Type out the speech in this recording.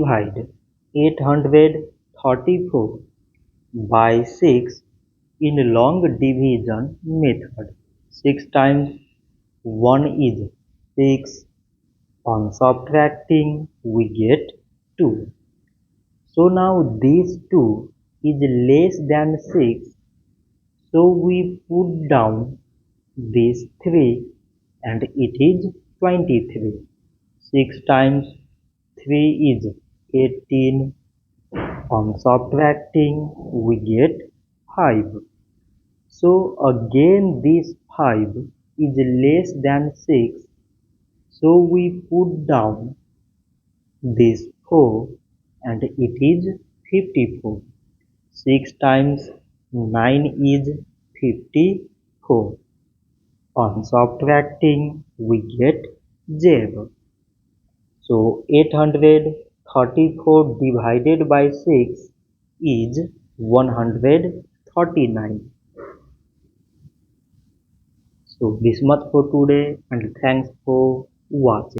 Divide 834 by 6 in long division method. 6 times 1 is 6. On subtracting, we get 2. So now this 2 is less than 6. So we put down this 3 and it is 23. 6 times 3 is 18. On subtracting, we get 5. So again this 5 is less than 6. So we put down this 4 and it is 54. 6 times 9 is 54. On subtracting, we get 0. So 834 divided by 6 is 139. So this much for today and thanks for watching.